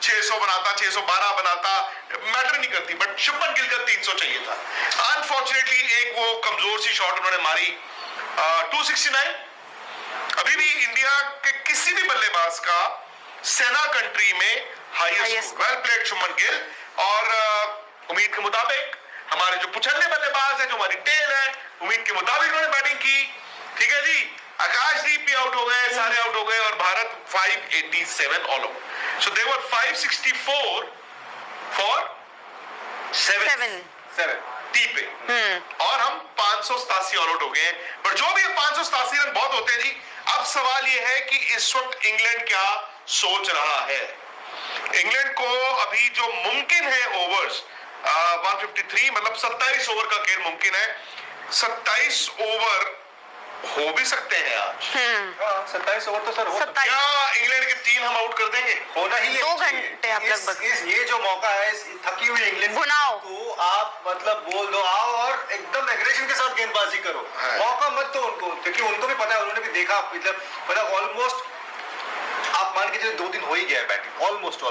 600 बनाता, 612 बनाता, मैटर नहीं करती, बट शुभमन गिल का 300 चाहिए था। अनफॉर्चुनेटली एक वो कमजोर सी शॉट उन्होंने मारी 269। अभी भी इंडिया के किसी भी बल्लेबाज का सेना कंट्री में highest. Well played Shubman Gill. और उम्मीद के मुताबिक हमारे जो पुछल्ले बल्लेबाज है, जो हमारी टेल है, उम्मीद के मुताबिक उन्होंने बैटिंग की। ठीक है जी, आकाशदीप भी आउट हो गए, सारे आउट हो गए और Bharat 587 all out. So they were 564 for 7 T पे, और हम 587 ऑल आउट हो गए। पर जो भी 587 रन बहुत होते हैं जी। अब सवाल यह है कि इस वक्त इंग्लैंड क्या सोच रहा है। इंग्लैंड को अभी जो मुमकिन है ओवर्स 153, मतलब 27 ओवर का खेल मुमकिन है। 27 ओवर हो भी सकते हैं आज। 27 ओवर तो सर हो सकता है। क्या इंग्लैंड के 3 हम आउट कर देंगे? होना ही है। 2 घंटे आप लगभग ये जो मौका है इस थकी हुई इंग्लैंड को आप मतलब बोल दो, आओ और एकदम एग्रेशन के साथ गेंदबाजी करो। मौका मत दो उनको, क्योंकि उनको भी पता है, उन्होंने भी देखा, मतलब ऑलमोस्ट आप मान के चलिए 2 दिन हो ही गया है बैटिंग, ऑलमोस्ट तो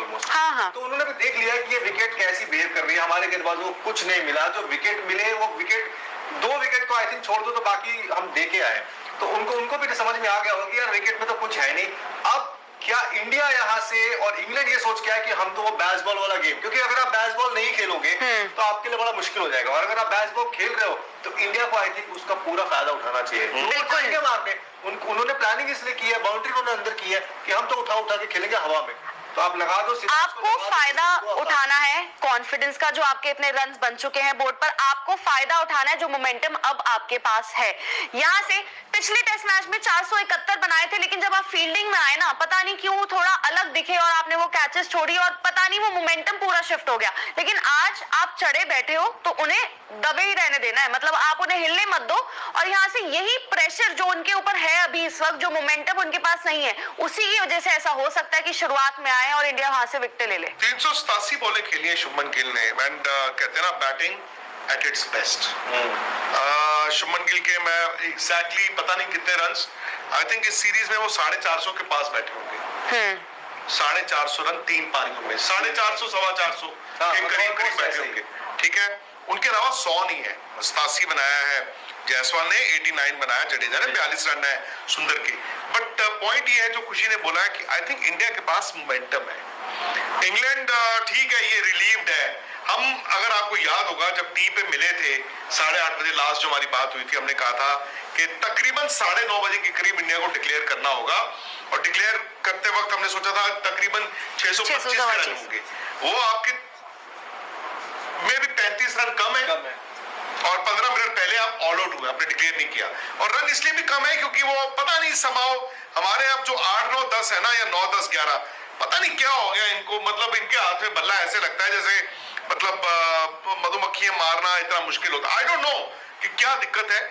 उन्होंने भी देख लिया कि ये विकेट कैसी बिहेव कर रही है। हमारे गेंदबाजों को कुछ नहीं मिला, जो विकेट मिले वो विकेट 2 विकेट को आई थिंक छोड़ दो तो बाकी हम देखे आए। तो उनको भी समझ में आ गया होगा कि यार विकेट में तो कुछ है नहीं। अब क्या इंडिया यहाँ से और इंग्लैंड ये सोच के है कि हम तो वो बेसबॉल वाला गेम, क्योंकि अगर आप बेसबॉल नहीं खेलोगे तो आपके लिए बड़ा मुश्किल हो जाएगा, और अगर आप बेसबॉल खेल रहे हो तो इंडिया को आई थिंक उसका पूरा फायदा उठाना चाहिए। बिल्कुल मारने उन्होंने प्लानिंग इसलिए की है, बाउंड्री उन्होंने अंदर की है कि हम तो उठा के खेलेंगे हवा में। तो आप लगा दो, आपको फायदा उठाना है कॉन्फिडेंस का, जो आपके इतने रन्स बन चुके हैं बोर्ड पर, आपको फायदा उठाना है जो मोमेंटम अब आपके पास है। यहाँ से पिछले टेस्ट मैच में 471 बनाए थे, लेकिन जब आप फील्डिंग में आए ना, पता नहीं क्यों थोड़ा अलग दिखे और आपने वो कैचेस छोड़ी और पता नहीं वो मोमेंटम पूरा शिफ्ट हो गया। लेकिन आज आप चढ़े बैठे हो तो उन्हें दबे ही रहने देना है, मतलब आप उन्हें हिलने मत दो। और यहाँ से यही प्रेशर जो उनके ऊपर है अभी इस वक्त, जो मोमेंटम उनके पास नहीं है, उसी की वजह से ऐसा हो सकता है कि शुरुआत में आए और इंडिया वहां से विकेट ले ले। 387 बॉलें खेली है शुभमन गिल ने, एंड कहते हैं ना batting at its best. Shubman Gill के मैं एग्जैक्टली पता नहीं कितने रन्स, आई थिंक इस सीरीज में वो 450 के पास बैठे होंगे। 450 रन 3 पारियों में, 450 सवा 400 के करीब बैठे होंगे। ठीक है, उनके अलावा 100 नहीं है। 87 बनाया है जायसवाल ने, 89 बनाया जडेजा ने, 42 रन है सुंदर के। बट पॉइंट ये है जो खुशी ने बोला है कि आई थिंक इंडिया के पास मोमेंटम है। इंग्लैंड ठीक है, ये रिलीव्ड है। हम, अगर आपको याद होगा, जब टी पे मिले थे 8:30 बजे लास्ट जो हमारी बात हुई थी, हमने कहा था कि तकरीबन 9:30 बजे के करीब इंडिया को डिक्लेयर करना होगा, और डिक्लेयर करते वक्त हमने सोचा था तकरीबन 625 रन होंगे। वो आपके में भी 35 रन कम है, और 15 मिनट पहले आप ऑल आउट हुए, आपने डिक्लेयर नहीं किया। और रन इसलिए भी कम है क्योंकि वो पता नहीं समाओ हमारे अब जो 8, 9, 10 है ना, या 9, 10, 11, पता नहीं क्या हो गया इनको, मतलब इनके हाथ में बल्ला ऐसे लगता है जैसे मतलब मधुमक्खियां मारना इतना मुश्किल होता है। आई डोंट नो कि क्या दिक्कत है,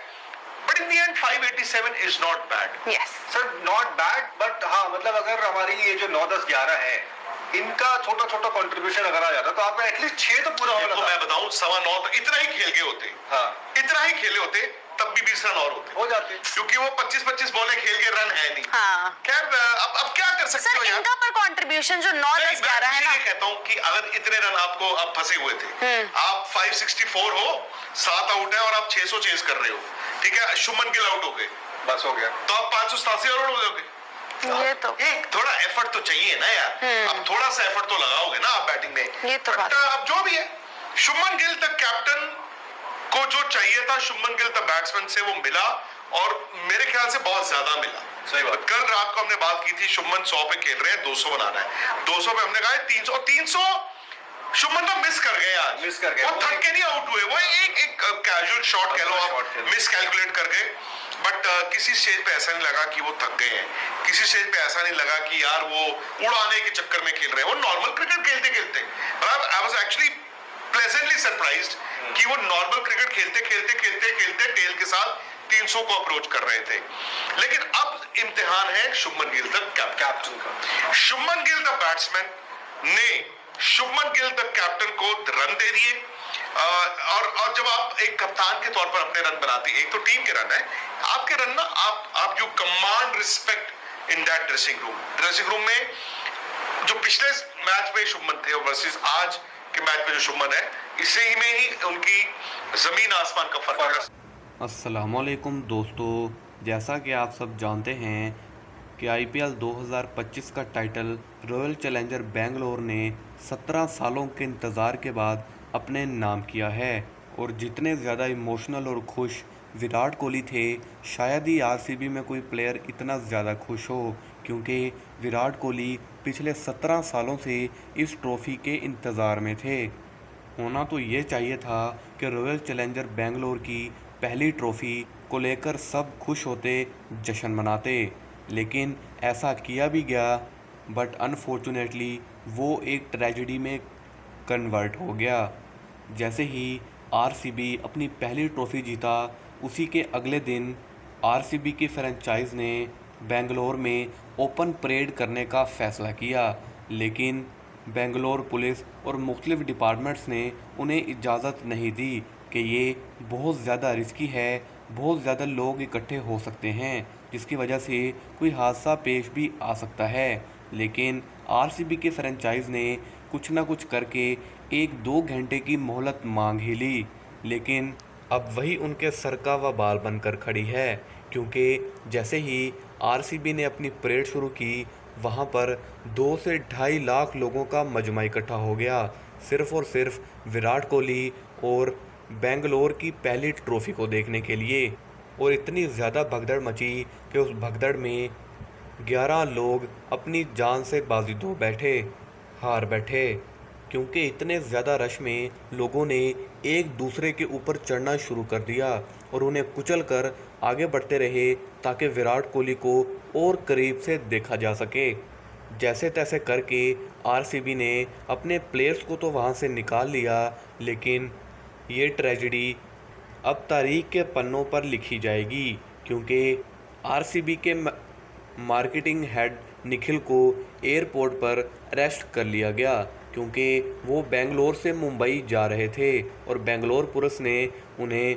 but in the end 587 is not bad. Yes sir, not bad, but हाँ मतलब अगर हमारी ये जो 9, 10, 11 है, इनका छोटा छोटा कंट्रीब्यूशन अगर आ जाता तो आपका एटलीस्ट 6 तो पूरा होना था। मैं बताऊं 9.25 तो इतना ही खेल गए होते। हाँ, इतना ही खेले होते तब भी 20 रन और होते, हो जाते, क्योंकि वो 25-25 बॉलें खेल के रन है नहीं। हाँ। खैर अब क्या कर सकते हो यार, इनका पर कंट्रीब्यूशन जो 9, 10, 11 है ना, कहता हूं कि अगर इतने रन आपको अब फंसे हुए थे, आप 564 हो, 7 आउट है और आप 600 चेज कर रहे हो, ठीक है, शुभमन गिल आउट हो गए, बस हो गया, तो आप 587 और हो जाओगे। ये तो एक थोड़ा एफर्ट तो चाहिए ना यार, अब थोड़ा सा एफर्ट तो लगाओगे ना आप बैटिंग में। ये तो बात। अब जो भी है, शुभमन गिल द कैप्टन को जो चाहिए था, शुभमन गिल द बैट्समैन से वो मिला, और मेरे ख्याल से बहुत ज्यादा मिला। सही बात। कल रात को हमने बात की थी, शुभमन 100 पे खेल रहे हैं, 200 बनाना है, 200 पे हमने कहा 300 शुभमन तो मिस कर गए यार, मिस कर गए, वो थक के नहीं आउट हुए, वो एक कैजुअल शॉट कह लो आप, मिस कैलकुलेट कर गए। बट किसी स्टेज पे ऐसा नहीं लगा कि वो थक गए हैं, किसी स्टेज पे ऐसा नहीं लगा कि यार वो उड़ाने के चक्कर में खेल रहे हैं, वो नॉर्मल क्रिकेट खेलते खेलते, I was actually pleasantly surprised कि वो नॉर्मल क्रिकेट खेलते टेल के साथ 300 को अप्रोच कर रहे थे। लेकिन अब इम्तिहान है शुभमन गिल द कैप्टन का। शुभमन गिल द बैट्समैन ने शुभमन गिल द कैप्टन को रन दे दिए, और जब आप एक कप्तान के तौर पर अपने रन बनाते, एक तो टीम के रन है, आपके रन ना, आप you command respect in that dressing room में। जो पिछले मैच में शुभमन थे और वर्सेस आज के मैच में जो शुभमन है, इसे ही में ही उनकी जमीन आसमान का फर्क है। अस्सलामुअलैकुम दोस्तों, जैसा कि आप सब जानते हैं कि IPL 2025 का टाइटल रॉयल चैलेंजर बेंगलोर ने 17 सालों के इंतज़ार के बाद अपने नाम किया है। और जितने ज़्यादा इमोशनल और खुश विराट कोहली थे, शायद ही RCB में कोई प्लेयर इतना ज़्यादा खुश हो, क्योंकि विराट कोहली पिछले 17 सालों से इस ट्रॉफ़ी के इंतज़ार में थे। होना तो ये चाहिए था कि रॉयल चैलेंजर बेंगलोर की पहली ट्रॉफ़ी को लेकर सब खुश होते, जश्न मनाते, लेकिन ऐसा किया भी गया, बट अनफॉर्चुनेटली वो एक ट्रेजेडी में कन्वर्ट हो गया। जैसे ही RCB अपनी पहली ट्रॉफ़ी जीता, उसी के अगले दिन RCB की फ्रेंचाइज ने बेंगलोर में ओपन परेड करने का फ़ैसला किया, लेकिन बेंगलोर पुलिस और मुख्तलिफ डिपार्टमेंट्स ने उन्हें इजाज़त नहीं दी कि ये बहुत ज़्यादा रिस्की है, बहुत ज़्यादा लोग इकट्ठे हो सकते हैं, जिसकी वजह से कोई हादसा पेश भी आ सकता है। लेकिन RCB के फ्रेंचाइज ने कुछ ना कुछ करके 1-2 घंटे की मोहलत मांग ही ली, लेकिन अब वही उनके सर का वबाल बनकर खड़ी है, क्योंकि जैसे ही RCB ने अपनी परेड शुरू की, वहाँ पर 2 से 2.5 लाख लोगों का मजमा इकट्ठा हो गया, सिर्फ़ और सिर्फ विराट कोहली और बेंगलोर की पहली ट्रॉफ़ी को देखने के लिए। और इतनी ज़्यादा भगदड़ मची कि उस भगदड़ में 11 लोग अपनी जान से बाजी धो बैठे, हार बैठे, क्योंकि इतने ज़्यादा रश में लोगों ने एक दूसरे के ऊपर चढ़ना शुरू कर दिया और उन्हें कुचल कर आगे बढ़ते रहे, ताकि विराट कोहली को और करीब से देखा जा सके। जैसे तैसे करके RCB ने अपने प्लेयर्स को तो वहाँ से निकाल लिया, लेकिन ये ट्रेजेडी अब तारीख के पन्नों पर लिखी जाएगी, क्योंकि RCB के मार्केटिंग हेड निखिल को एयरपोर्ट पर अरेस्ट कर लिया गया, क्योंकि वो बेंगलोर से मुंबई जा रहे थे और बेंगलोर पुलिस ने उन्हें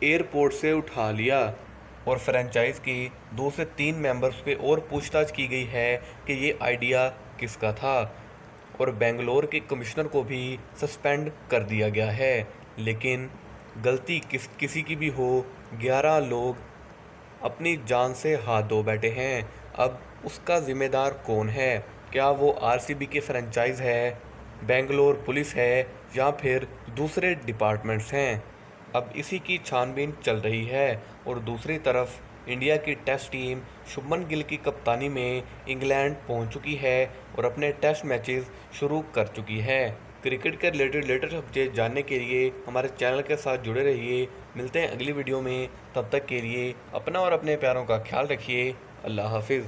एयरपोर्ट से उठा लिया। और फ्रेंचाइज की 2 से 3 मेंबर्स पे और पूछताछ की गई है कि ये आइडिया किसका था, और बेंगलोर के कमिश्नर को भी सस्पेंड कर दिया गया है। लेकिन गलती किसी की भी हो, 11 लोग अपनी जान से हाथ धो बैठे हैं। अब उसका ज़िम्मेदार कौन है? क्या वो RCB की फ्रेंचाइज है, बेंगलोर पुलिस है, या फिर दूसरे डिपार्टमेंट्स हैं? अब इसी की छानबीन चल रही है। और दूसरी तरफ इंडिया की टेस्ट टीम शुभमन गिल की कप्तानी में इंग्लैंड पहुंच चुकी है और अपने टेस्ट मैचेस शुरू कर चुकी है। क्रिकेट के रिलेटेड लेटेस्ट अपडेट जानने के लिए हमारे चैनल के साथ जुड़े रहिए। मिलते हैं अगली वीडियो में, तब तक के लिए अपना और अपने प्यारों का ख्याल रखिए। अल्लाह हाफिज़।